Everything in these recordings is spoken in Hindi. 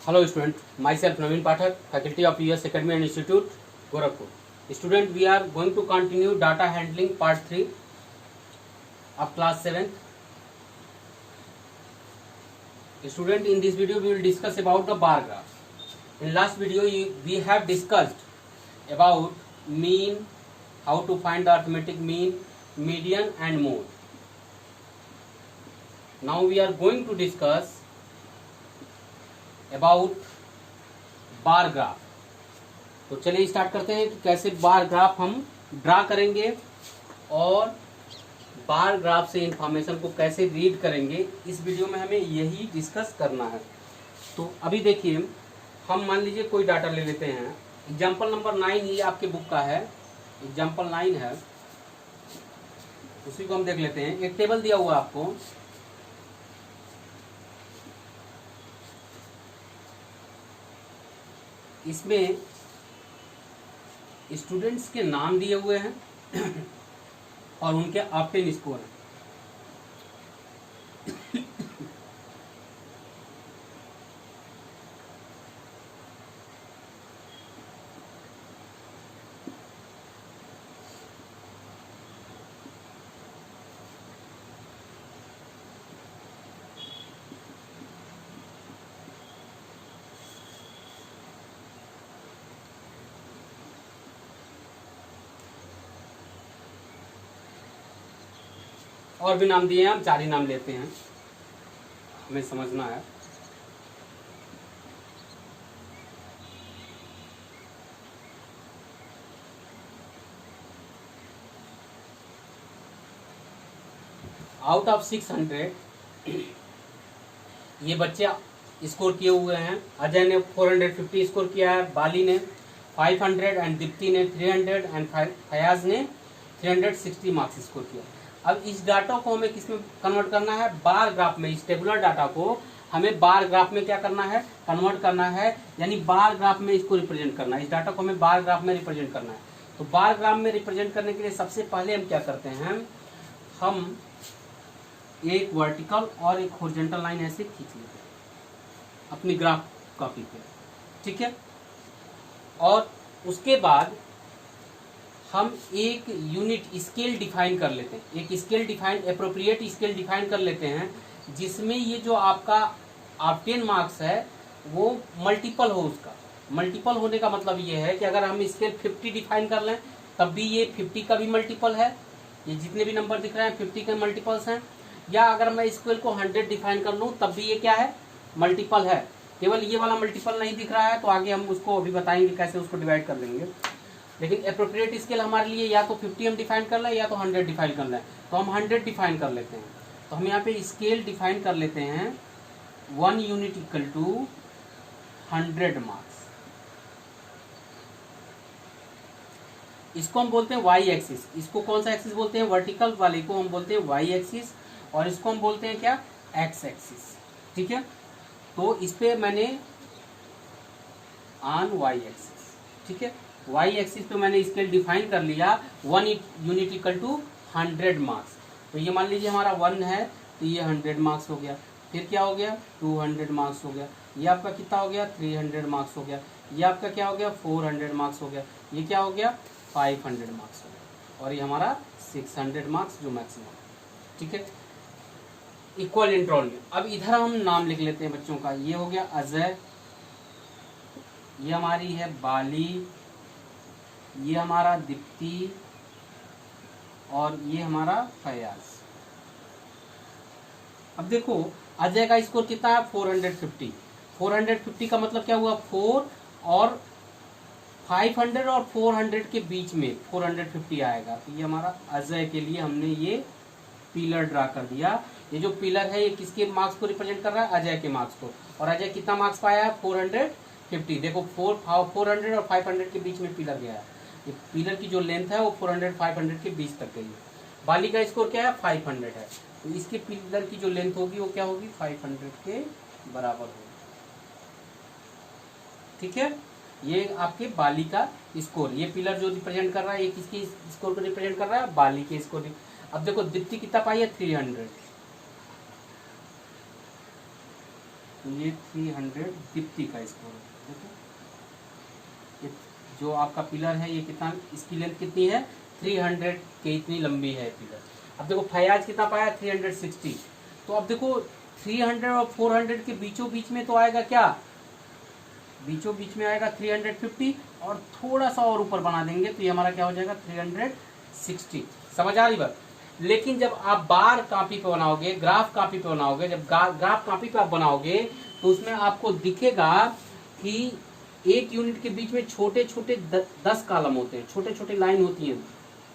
Hello student, myself Naveen Pathak, faculty of US Academy and Institute, Gorakhpur. Student, we are going to continue data handling part 3 of class 7th. Student, in this video we will discuss about the bar graph. In last video we have discussed about mean, how to find the arithmetic mean, median and mode. Now we are going to discuss about bar graph. तो चलिए स्टार्ट करते हैं कि कैसे बार ग्राफ हम ड्रा करेंगे और बार ग्राफ से इंफॉर्मेशन को कैसे रीड करेंगे। इस वीडियो में हमें यही डिस्कस करना है। तो अभी देखिए, हम मान लीजिए कोई डाटा ले लेते हैं। एग्जाम्पल नंबर 9 ये आपके बुक का है, एग्जाम्पल 9 है, उसी को हम देख लेते हैं। एक टेबल दिया हुआ आपको, इसमें स्टूडेंट्स के नाम दिए हुए हैं और उनके ऑप्टेन स्कोर हैं। और भी नाम दिए हैं, हम 4 ही नाम लेते हैं, हमें समझना है। आउट ऑफ 600 ये बच्चे स्कोर किए हुए हैं। अजय ने 450 स्कोर किया है, बाली ने 500 एंड दीप्ति ने 300 एंड फयाज ने 360 मार्क्स स्कोर किया। अब इस डाटा को हमें किसमें कन्वर्ट करना है? बार ग्राफ में। इस टेबुलर डाटा को हमें बार ग्राफ में क्या करना है? कन्वर्ट करना है, यानी बार ग्राफ में इसको रिप्रेजेंट करना है। इस डाटा को हमें बार ग्राफ में रिप्रेजेंट करना है। तो बार ग्राफ में रिप्रेजेंट करने के लिए सबसे पहले हम क्या करते हैं, हम एक वर्टिकल और एक हॉरिजॉन्टल लाइन ऐसे खींच लेते हैं अपनी ग्राफ कॉपी पे, ठीक है। और उसके बाद हम एक यूनिट स्केल डिफाइन कर लेते हैं, एक scale define, appropriate scale define कर लेते हैं, जिसमें ये जो आपका ऑब्टेन मार्क्स है वो मल्टीपल हो। उसका मल्टीपल होने का मतलब ये है कि अगर हम स्केल 50 डिफाइन कर लें तब भी ये 50 का भी मल्टीपल है, ये जितने भी नंबर दिख रहे हैं 50 के मल्टीपल्स हैं। या अगर मैं स्केल को 100 डिफाइन कर लूँ तब भी ये क्या है? मल्टीपल है। केवल ये वाला मल्टीपल नहीं दिख रहा है, तो आगे हम उसको अभी बताएंगे कैसे उसको डिवाइड कर लेंगे। लेकिन एप्रोप्रिएट स्केल हमारे लिए या तो 50 हम डिफाइन कर लें या तो 100 डिफाइन कर लें। तो हम 100 डिफाइन कर लेते हैं। तो हम यहाँ पे स्केल डिफाइन कर लेते हैं 1 यूनिट इक्वल टू 100 मार्क्स। इसको हम बोलते हैं वाई एक्सिस। इसको कौन सा एक्सिस बोलते हैं? वर्टिकल वाले को हम बोलते हैं वाई एक्सिस, और इसको हम बोलते हैं क्या? एक्स एक्सिस, ठीक है। तो इस पे मैंने ऑन वाई एक्सिस, ठीक है, वाई एक्सिस पे मैंने स्केल डिफाइन कर लिया 1 यूनिट इक्वल टू 100 मार्क्स। तो ये मान लीजिए हमारा 1 है, तो ये 100 मार्क्स हो गया। फिर क्या हो गया? 200 मार्क्स हो गया। ये आपका कितना हो गया? 300 मार्क्स हो गया। ये आपका क्या हो गया? 400 मार्क्स हो गया। ये क्या हो गया? 500 मार्क्स हो गया। और ये हमारा 600 मार्क्स जो मैक्सिमम, ठीक है। इक्वल इंटरवल में अब इधर हम नाम लिख लेते हैं बच्चों का। ये हो गया अजय, ये हमारी है बाली, ये हमारा दीप्ति, और ये हमारा फयाज। अब देखो अजय का स्कोर कितना है? 450। 450 का मतलब क्या हुआ? 4 और 500 और 400 के बीच में 450 आएगा। तो ये हमारा अजय के लिए हमने ये पिलर ड्रा कर दिया। ये जो पिलर है ये किसके मार्क्स को रिप्रेजेंट कर रहा है? अजय के मार्क्स को। और अजय कितना मार्क्स पाया है? 450। देखो 400 और 500 के बीच में पिलर गया है। ये पिलर की जो लेंथ है वो 400 500 के बीच तक गई है। बाली का स्कोर क्या है? 500 है। तो इसके पिलर की जो लेंथ होगी वो क्या होगी? 500 के बराबर होगी, ठीक है। ये आपके बाली का स्कोर, ये पिलर जो रिप्रेजेंट कर रहा है ये किसकी स्कोर को रिप्रेजेंट कर रहा है? बाली के स्कोर। अब देखो दीप्ति कितना पाई है? 300। तो ये 300 दीप्ति का स्कोर है। देखो ये जो आपका पिलर है ये कितना, इसकी लेंथ कितनी है 300 के, इतनी लंबी है पिलर। अब देखो फयाज कितना पाया 360। तो अब देखो 300 और 400 के बीचों बीच में तो आएगा क्या, बीचों बीच में आएगा 350 और थोड़ा सा और ऊपर बना देंगे तो ये हमारा क्या हो जाएगा 360। समझ आ रही बात। लेकिन जब आप बार कॉपी पे बनाओगे, ग्राफ कॉपी पे बनाओगे, जब ग्राफ कॉपी पे आप बनाओगे तो उसमें आपको दिखेगा कि एक यूनिट के बीच में छोटे छोटे 10 कॉलम होते हैं, छोटे छोटे लाइन होती हैं,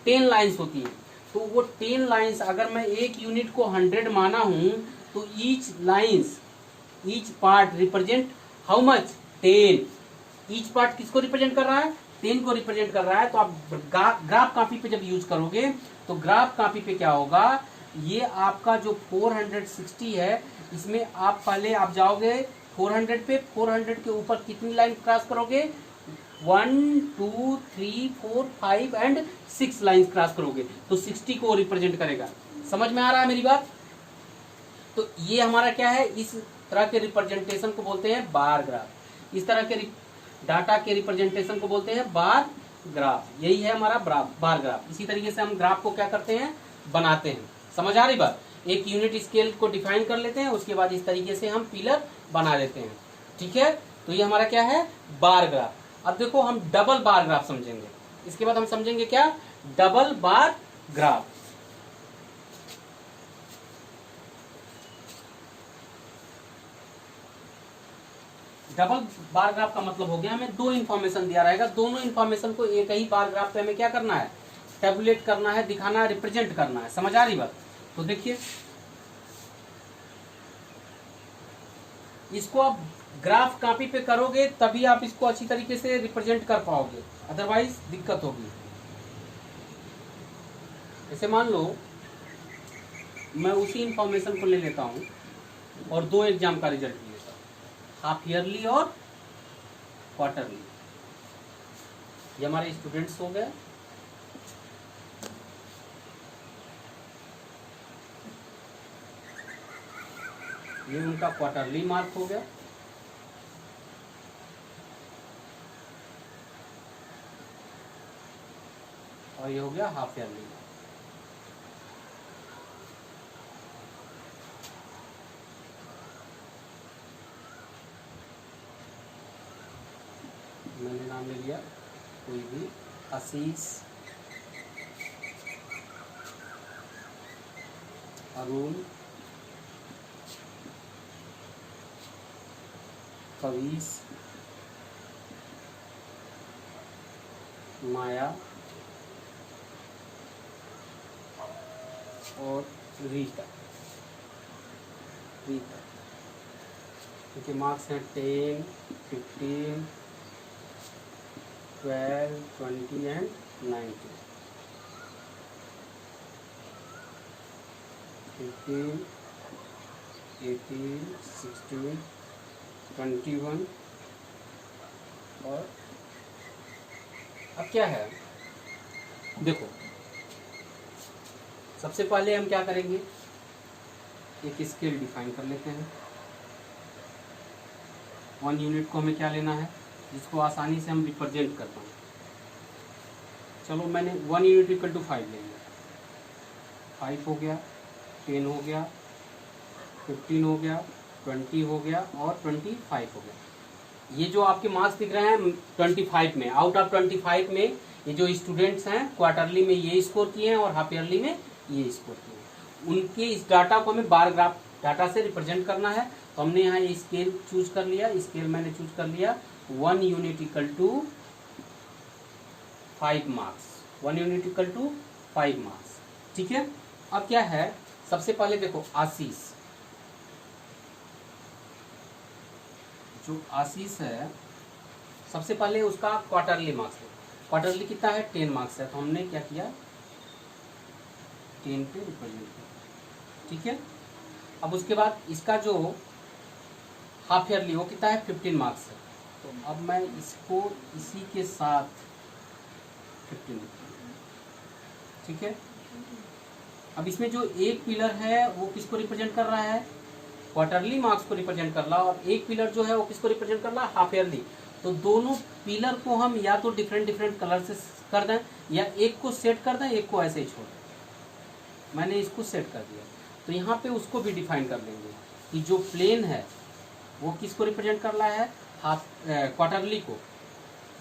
10 लाइन्स होती हैं। तो वो 10 लाइन्स अगर मैं एक यूनिट को 100 माना हूं तो each lines, each part represent how much 10। Each part किसको रिप्रेजेंट कर रहा है 10 को रिप्रेजेंट कर रहा है। तो आप ग्राफ कॉपी पे जब यूज करोगे तो ग्राफ कॉपी पे क्या होगा, ये आपका जो 460 है इसमें आप पहले आप जाओगे 400 पे, 400 के ऊपर कितनी लाइन क्रॉस करोगे 1 2 3 4 5 एंड 6 लाइन क्रॉस करोगे तो 60 को रिप्रेजेंट करेगा। समझ में आ रहा है मेरी बात। तो ये हमारा क्या है, इस तरह के रिप्रेजेंटेशन को बोलते हैं बार ग्राफ। इस तरह के डाटा के रिप्रेजेंटेशन को बोलते हैं बार ग्राफ। यही है हमारा बार ग्राफ। इसी तरीके से हम ग्राफ को क्या करते हैं, बनाते हैं। समझ आ रही बात। एक यूनिट स्केल को डिफाइन कर लेते हैं, उसके बाद इस तरीके से हम पिलर बना लेते हैं। ठीक है, तो ये हमारा क्या है बार ग्राफ। अब देखो हम डबल बार ग्राफ समझेंगे, इसके बाद हम समझेंगे क्या double bar graph. Double bar graph का मतलब हो गया हमें दो इंफॉर्मेशन दिया रहेगा, दोनों इंफॉर्मेशन को एक ही बार ग्राफ पे हमें क्या करना है, टैबुलेट करना है, दिखाना है, रिप्रेजेंट करना है। समझ आ रही बात। तो देखिए इसको आप ग्राफ कॉपी पे करोगे तभी आप इसको अच्छी तरीके से रिप्रेजेंट कर पाओगे, अदरवाइज दिक्कत होगी। जैसे मान लो मैं उसी इंफॉर्मेशन को ले लेता हूं और दो एग्जाम का रिजल्ट ले लेता हूं, हाफ ईयरली और क्वार्टरली। ये हमारे स्टूडेंट्स हो गए। ये उनका क्वार्टरली मार्क हो गया। और ये हो गया हाफ ईयरली। मैंने नाम ले लिया कोई भी, आशीष, अरुण, कविश, माया और रीता। इनके मार्क्स हैं 10, 15, 12, 20 एंड 19। 15, 18, 16, 21 और अब क्या है, देखो सबसे पहले हम क्या करेंगे, एक स्केल डिफाइन कर लेते हैं। 1 यूनिट को हमें क्या लेना है, जिसको आसानी से हम रिप्रेजेंट कर पाएं। चलो मैंने 1 यूनिट इक्वल टू 5 ले लिया। 5 हो गया, 10 हो गया, 15 हो गया, 20 हो गया और 25 हो गया। ये जो आपके मार्क्स दिख रहे हैं 25 में, आउट ऑफ 25 में ये जो स्टूडेंट्स हैं क्वार्टरली में ये स्कोर किए हैं और हाफ ईयरली में ये स्कोर किए हैं, उनके इस डाटा को हमें बार ग्राफ डाटा से रिप्रेजेंट करना है। तो हमने यहाँ ये स्केल चूज कर लिया, स्केल मैंने चूज कर लिया 1 unit equal to 5 marks, 1 unit equal to 5 marks. ठीक है, अब क्या है, सबसे पहले देखो आशीष, जो आशीष है सबसे पहले उसका क्वार्टरली मार्क्स है। क्वार्टरली कितना है 10 मार्क्स है, तो हमने क्या किया 10 पे रिप्रेजेंट किया। ठीक है, अब उसके बाद इसका जो हाफ ईयरली वो कितना है 15 मार्क्स है, तो अब मैं इसको इसी के साथ 15। ठीक है, अब इसमें जो एक पिलर है वो किसको रिप्रेजेंट कर रहा है क्वार्टरली मार्क्स को रिप्रेजेंट कर रहा है और एक पिलर जो है वो किसको रिप्रेजेंट कर रहा है, हाफ ईयरली। तो दोनों पिलर को हम या तो डिफरेंट डिफरेंट कलर से कर दें या एक को सेट कर दें, एक को ऐसे ही छोड़ दें। मैंने इसको सेट कर दिया, तो यहाँ पे उसको भी डिफाइन कर लेंगे कि जो प्लेन है वो किसको रिप्रेजेंट कर रहा है, हाफ क्वार्टरली को।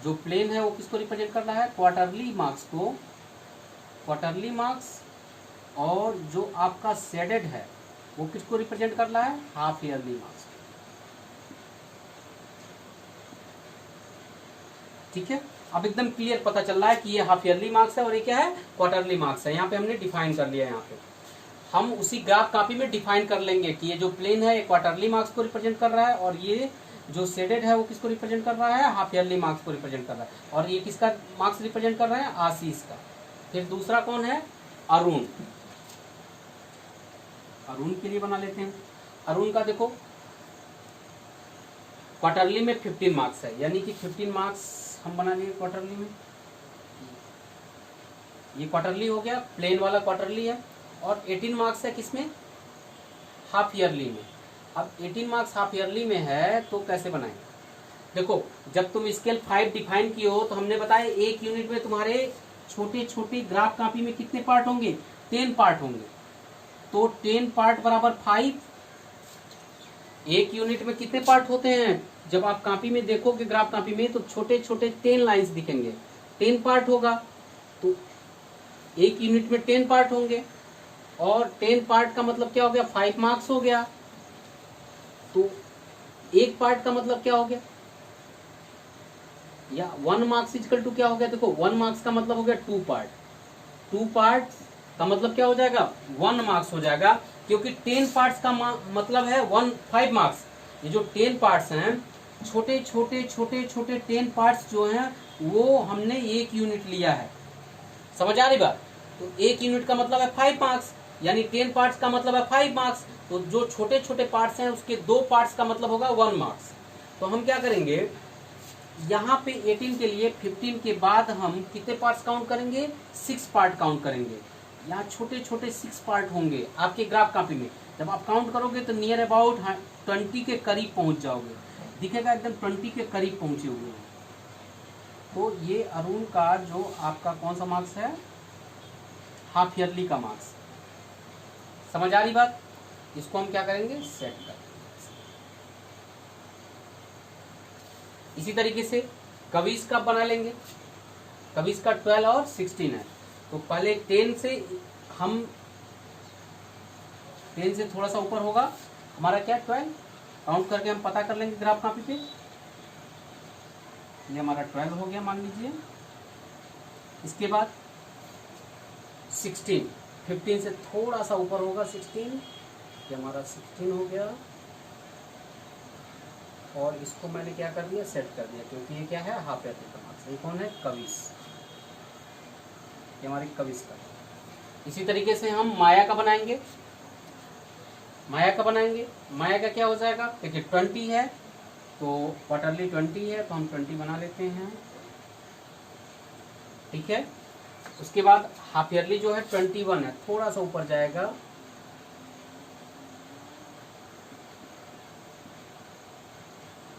जो प्लेन है वो किसको रिप्रेजेंट कर रहा है, क्वार्टरली मार्क्स को, क्वार्टरली मार्क्स। और जो आपका शेडेड है वो किसको रिप्रेजेंट कर रहा है, हाफ ईयरली मार्क्स। ठीक है, अब एकदम क्लियर पता चल रहा है कि ये हाफ ईयरली मार्क्स है और ये क्या है, क्वार्टरली मार्क्स है। यहाँ पे हमने डिफाइन कर लिया है। यहाँ पे हम उसी ग्राफ कॉपी में डिफाइन कर लेंगे कि ये जो प्लेन है ये क्वार्टरली मार्क्स को रिप्रेजेंट कर रहा है और ये जो शेडेड है वो किसको रिप्रेजेंट कर रहा है, हाफ ईयरली मार्क्स को रिप्रेजेंट कर रहा है। और ये किसका मार्क्स रिप्रेजेंट कर रहा है, आशीष का। फिर दूसरा कौन है, अरुण। अरुण के लिए बना लेते हैं। अरुण का देखो क्वार्टरली में 15 मार्क्स है, यानी कि 15 मार्क्स हम बना लिए क्वार्टरली में। ये क्वार्टरली हो गया, प्लेन वाला क्वार्टरली है। और 18 मार्क्स है किसमें, हाफ ईयरली में। अब 18 मार्क्स हाफ ईयरली में है तो कैसे बनाएंगे, देखो जब तुम स्केल 5 डिफाइन किए हो तो हमने बताया एक यूनिट में तुम्हारे छोटे छोटे ग्राफ कॉपी में कितने पार्ट होंगे, 10 पार्ट होंगे। तो 10 पार्ट बराबर 5। एक यूनिट में कितने पार्ट होते हैं, जब आप कॉपी में देखोगे ग्राफ कॉपी में तो छोटे छोटे 10 लाइंस दिखेंगे, 10 पार्ट होगा। तो एक यूनिट में 10 पार्ट होंगे और 10 पार्ट का मतलब क्या हो गया, 5 मार्क्स हो गया। तो एक पार्ट का मतलब क्या हो गया, या 1 मार्क्स इक्वल टू क्या हो गया, देखो 1 मार्क्स का मतलब हो गया 2 पार्ट। 2 पार्ट का मतलब क्या हो जाएगा, 1 मार्क्स हो जाएगा, क्योंकि 10 पार्ट्स का मतलब है 5 मार्क्स। ये जो 10 पार्ट्स हैं, छोटे छोटे छोटे छोटे 10 पार्ट्स जो हैं वो हमने एक यूनिट लिया है। समझ आ रही बात। तो एक यूनिट का मतलब है 5 मार्क्स, यानी 10 पार्ट्स का मतलब है 5 मार्क्स। तो जो छोटे छोटे पार्ट्स हैं उसके 2 पार्ट्स का मतलब होगा 1 मार्क्स। तो हम क्या करेंगे, यहाँ पे 18 के लिए 15 के बाद हम कितने पार्ट्स काउंट करेंगे, 6 पार्ट काउंट करेंगे। यहाँ छोटे छोटे 6 पार्ट होंगे आपके ग्राफ कॉपी में। जब आप काउंट करोगे तो नियर अबाउट 20 के करीब पहुंच जाओगे, दिखेगा एकदम 20 के करीब पहुंचे हुए हैं। तो ये अरुण का जो आपका कौन सा मार्क्स है, हाफ ईयरली का मार्क्स। समझ आ रही बात। इसको हम क्या करेंगे, सेट कर। इसी तरीके से कविस का बना लेंगे। कविस का 12 और 16 है। तो पहले 10 से हम 10 से थोड़ा सा ऊपर होगा हमारा क्या, 12 काउंट करके हम पता कर लेंगे ग्राफ कॉपी पे। ये हमारा 12 हो गया मान लीजिए। इसके बाद 16, 15 से थोड़ा सा ऊपर होगा 16, ये हमारा 16 हो गया। और इसको मैंने क्या कर दिया, सेट कर दिया, क्योंकि ये क्या है, हाफ ईयरली का मार्क्स। ये कौन है, कविस। ये हमारी कविस का। इसी तरीके से हम माया का बनाएंगे। माया का बनाएंगे, माया का क्या हो जाएगा, देखिए 20 है तो क्वार्टरली 20 है तो हम 20 बना लेते हैं। ठीक है। उसके बाद हाफ ईयरली जो है 21 है, थोड़ा सा ऊपर जाएगा।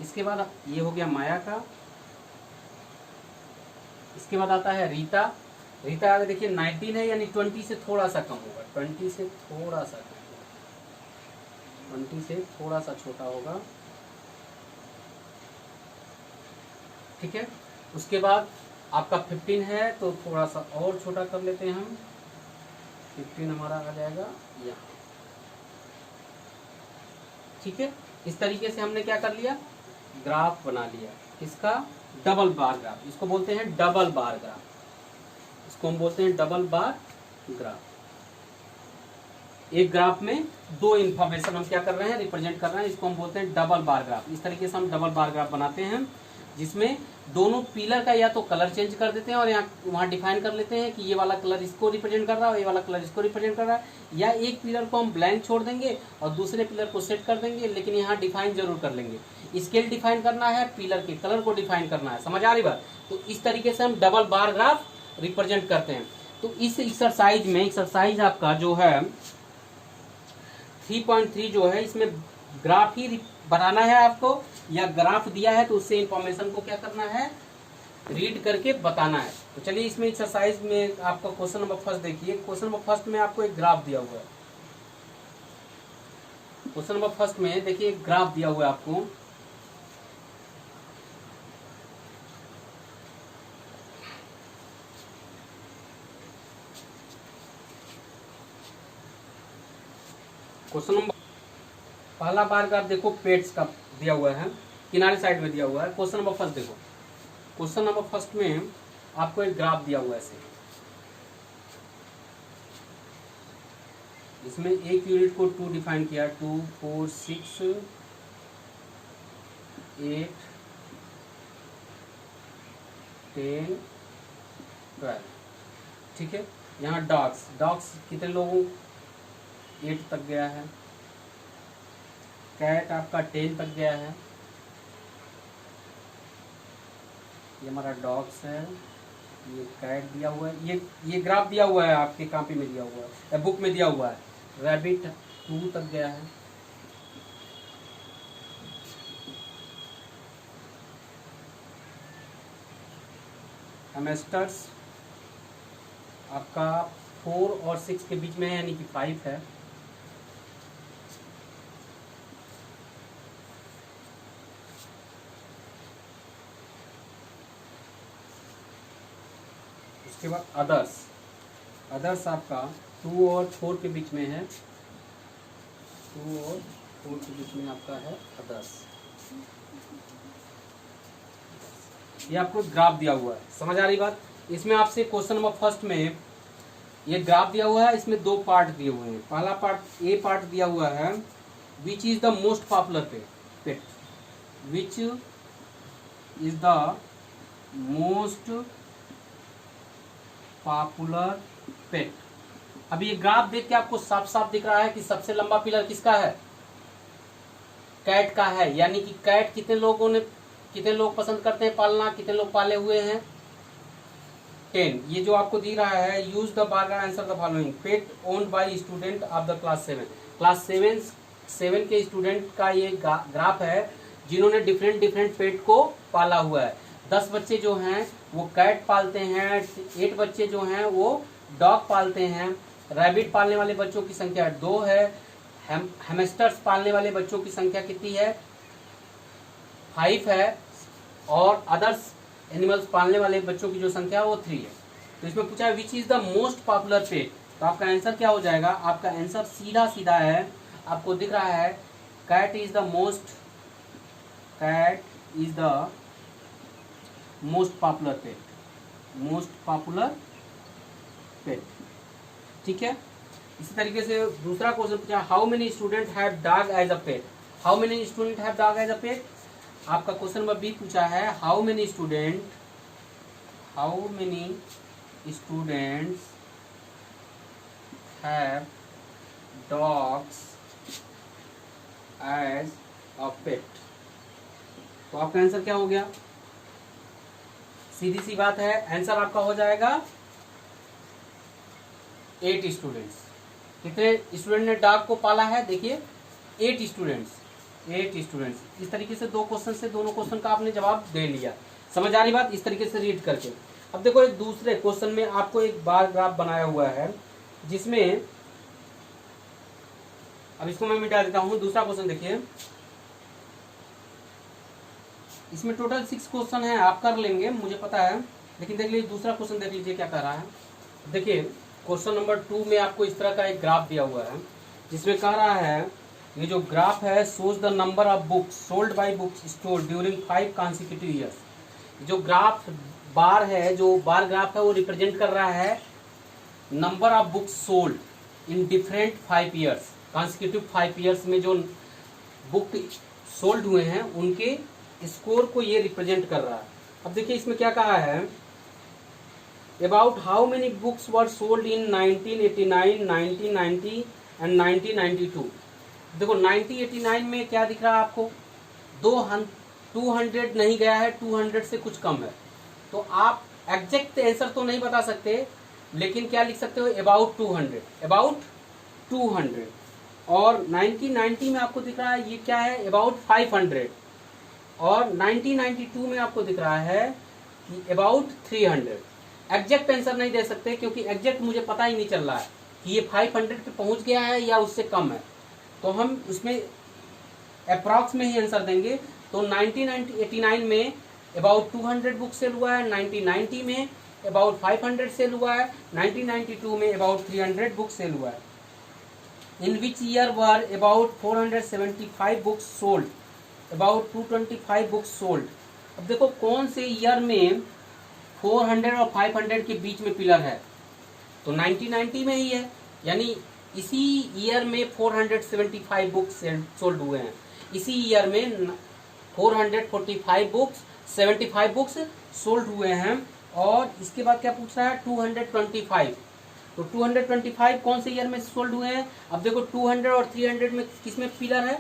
इसके बाद ये हो गया माया का। इसके बाद आता है रीता। रीता आगे देखिए 19 है, यानी 20 से थोड़ा सा कम होगा, 20 से थोड़ा सा कम होगा, 20 से थोड़ा सा छोटा होगा। ठीक है। उसके बाद आपका 15 है तो थोड़ा सा और छोटा कर लेते हैं हम, 15 हमारा आ जाएगा यहाँ। ठीक है। इस तरीके से हमने क्या कर लिया, ग्राफ बना लिया। किसका, डबल बार ग्राफ। इसको बोलते हैं डबल बार ग्राफ, इसको हम बोलते हैं डबल बार ग्राफ। एक ग्राफ में 2 इंफॉर्मेशन हम क्या कर रहे हैं, रिप्रेजेंट कर रहे हैं, इसको हम बोलते हैं डबल बार ग्राफ। इस तरीके से हम डबल बार ग्राफ बनाते हैं, जिसमें दोनों पिलर का या तो कलर चेंज कर देते हैं और यहाँ वहाँ डिफाइन कर लेते हैं कि ये वाला कलर इसको रिप्रेजेंट कर रहा है, ये वाला कलर इसको रिप्रेजेंट कर रहा है, या एक पिलर को हम ब्लैंक छोड़ देंगे और दूसरे पिलर को सेट कर देंगे, लेकिन यहाँ डिफाइन जरूर कर लेंगे। स्केल डिफाइन करना है, पिलर के कलर को डिफाइन करना है। समझ आ रही बात। तो इस तरीके से हम डबल बार ग्राफ रिप्रेजेंट करते हैं। तो इस एक्सरसाइज में, एक्सरसाइज आपका जो है 3.3 जो है, इसमें ग्राफ ही बनाना है आपको, या ग्राफ दिया है तो उससे इंफॉर्मेशन को क्या करना है, रीड करके बताना है। तो चलिए इसमें एक्सरसाइज में आपका क्वेश्चन नंबर फर्स्ट देखिए। क्वेश्चन नंबर फर्स्ट में आपको एक ग्राफ दिया हुआ है। क्वेश्चन नंबर फर्स्ट में देखिए एक ग्राफ दिया हुआ है आपको। क्वेश्चन नंबर पहला बार का देखो पेट्स का दिया हुआ है, किनारे साइड में दिया हुआ है। क्वेश्चन नंबर फर्स्ट देखो, क्वेश्चन नंबर फर्स्ट में आपको एक ग्राफ दिया हुआ है ऐसे। इसमें एक यूनिट को 2 डिफाइन किया, 2 4 6 8 10 12, ठीक है। यहाँ डॉग्स कितने लोगों, 8 तक गया है। कैट आपका 10 तक गया है। ये हमारा डॉग्स है, ये कैट दिया हुआ है, ये ग्राफ दिया हुआ है आपकी कॉपी में दिया हुआ है, बुक में दिया हुआ है। रैबिट 2 तक गया है। हैमस्टर्स आपका 4 और 6 के बीच में है, यानी कि 5 है। उसके बाद अदर्स आपका 2 और 4 के बीच में है, 2 और 4 के बीच में आपका है अदर्स। ये आपको ग्राफ दिया हुआ है, समझ आ रही बात। इसमें आपसे क्वेश्चन नंबर फर्स्ट में ये ग्राफ दिया हुआ है, इसमें 2 पार्ट दिए हुए हैं। पहला पार्ट ए पार्ट दिया हुआ है, which is the most popular pet, which is the most popular pet. अभी ये ग्राफ देख के आपको साफ साफ दिख रहा है कि सबसे लंबा पिलर किसका है, कैट का है। यानी कि कैट कितने लोग पसंद करते हैं पालना, कितने लोग पाले हुए हैं, 10। ये जो आपको दी रहा है, use the bar answer the following pet owned by student of the class 7। Class 7 के स्टूडेंट का ये ग्राफ है जिन्होंने डिफरेंट पेट को पाला हुआ है। 10 बच्चे जो हैं वो कैट पालते हैं, 8 बच्चे जो हैं वो डॉग पालते हैं। रैबिट पालने वाले बच्चों की संख्या 2 है। हैमस्टर्स पालने वाले बच्चों की संख्या कितनी है, 5 है। और अदर्स एनिमल्स पालने वाले बच्चों की जो संख्या है वो 3 है। तो इसमें पूछा है which is the most popular pet, तो आपका आंसर क्या हो जाएगा, आपका आंसर सीधा सीधा है, आपको दिख रहा है cat is the most popular pet, ठीक है। इसी तरीके से दूसरा क्वेश्चन पूछा, how many student have dog as a pet, how many student have dog as a pet. आपका क्वेश्चन नंबर बी पूछा है, how many students have dogs as a pet. तो आपका आंसर क्या हो गया, सीधी सी बात है, आंसर आपका हो जाएगा 8 स्टूडेंट्स। कितने स्टूडेंट ने डॉग को पाला है, देखिए 8 स्टूडेंट्स। इस तरीके से 2 क्वेश्चन से दोनों क्वेश्चन का आपने जवाब दे लिया। समझ आ रही बात, इस तरीके से रीड करके। अब देखो एक दूसरे क्वेश्चन में आपको एक बार ग्राफ बनाया हुआ है, जिसमें अब इसको मैं मिटा देता हूं। दूसरा क्वेश्चन देखिए, इसमें टोटल 6 क्वेश्चन है, आप कर लेंगे मुझे पता है, लेकिन देख लीजिए दूसरा क्वेश्चन देख लीजिए क्या कह रहा है। देखिए क्वेश्चन नंबर 2 में आपको इस तरह का एक ग्राफ दिया हुआ है, जिसमें कह रहा है ये जो ग्राफ है shows the number of books sold by book store during 5 consecutive years. जो ग्राफ बार है, जो बार ग्राफ है, वो रिप्रेजेंट कर रहा है number of books sold in different 5 years. Consecutive 5 years में जो बुक सोल्ड हुए हैं उनके स्कोर को ये रिप्रेजेंट कर रहा है। अब देखिए इसमें क्या कहा है, about how many books were sold in 1989, 1990 and 1992। देखो 1989 में क्या दिख रहा है आपको, 200 नहीं गया है, 200 से कुछ कम है। तो आप एग्जैक्ट आंसर तो नहीं बता सकते, लेकिन क्या लिख सकते हो, अबाउट 200। और 1990 में आपको दिख रहा है ये क्या है, अबाउट 500, और 1992 में आपको दिख रहा है कि अबाउट 300। एग्जैक्ट आंसर नहीं दे सकते क्योंकि एग्जैक्ट मुझे पता ही नहीं चल रहा है कि ये 500 पे पहुंच गया है या उससे कम है, तो हम उसमें अप्रॉक्स में ही आंसर देंगे। तो 1989 में अबाउट 200 बुक सेल हुआ है, 1990 में अबाउट 500 सेल हुआ है, 1992 में अबाउट 300 बुक सेल हुआ है। In which year were about 475 books sold, about 225 books sold. अब देखो कौन से ईयर में 400 और 500 के बीच में पिलर है, तो 1990 में ही है, यानी इसी ईयर में 475 बुक्स सोल्ड हुए हैं। इसी ईयर में 445 बुक्स 75 बुक्स सोल्ड हुए हैं। और इसके बाद क्या पूछ रहा है, 225, तो 225 कौन से ईयर में सोल्ड हुए हैं। अब देखो 200 और 300 में किसमें पिलर है,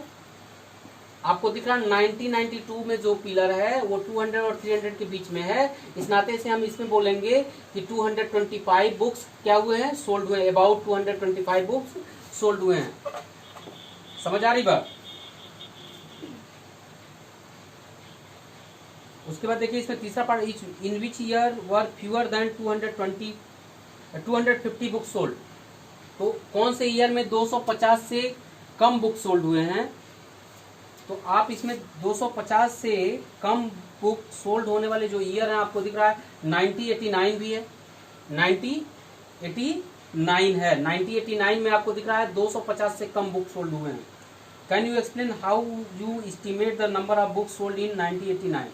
आपको दिख रहा है 1992 में जो पिलर है वो 200 और 300 के बीच में है। इस नाते से हम इसमें बोलेंगे कि 225 बुक्स क्या हुए हैं, सोल्ड हुए हैं, अबाउट 225 बुक्स सोल्ड हुए हैं। समझ आ रही बात। उसके बाद देखिए इसमें तीसरा part, in which year were fewer than 250 books sold, तो कौन से ईयर में 250 से कम बुक सोल्ड हुए हैं। तो आप इसमें 250 से कम बुक सोल्ड होने वाले जो ईयर हैं आपको दिख रहा है 1989 भी है, 1989 है, 1989 में आपको दिख रहा है 250 से कम बुक सोल्ड हुए हैं। Can you explain how you estimate the number of books sold in 1989।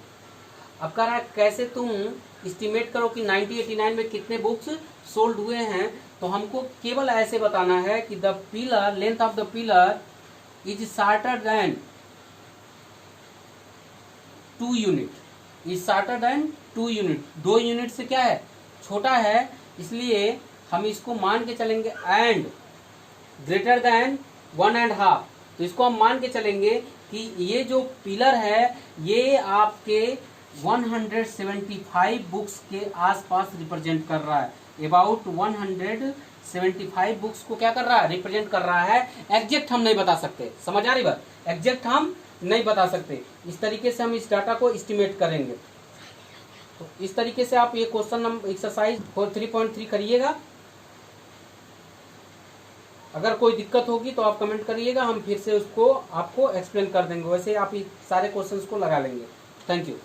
अब कह रहा है कैसे तुम एस्टिमेट करो कि 1989 में कितने बुक्स सोल्ड हुए हैं। तो हमको केवल ऐसे बताना है कि the pillar, length of the pillar is shorter than 2 unit, is shorter than 2 unit, 2 unit से क्या है, छोटा है, इसलिए हम इसको मान के चलेंगे एंड ग्रेटर देन 1.5। तो इसको हम मान के चलेंगे कि ये जो पिलर है ये आपके 175 बुक्स के आसपास रिप्रेजेंट कर रहा है, अबाउट 175 बुक्स को क्या कर रहा है, रिप्रेजेंट कर रहा है। एग्जैक्ट हम नहीं बता सकते, समझ आ रही बात, एग्जैक्ट हम नहीं बता सकते। इस तरीके से हम इस डाटा को एस्टिमेट करेंगे। तो इस तरीके से आप ये क्वेश्चन नंबर एक्सरसाइज 3.3 करिएगा। अगर कोई दिक्कत होगी तो आप कमेंट करिएगा, हम फिर से उसको आपको एक्सप्लेन कर देंगे। वैसे आप सारे क्वेश्चंस को लगा लेंगे। Thank you.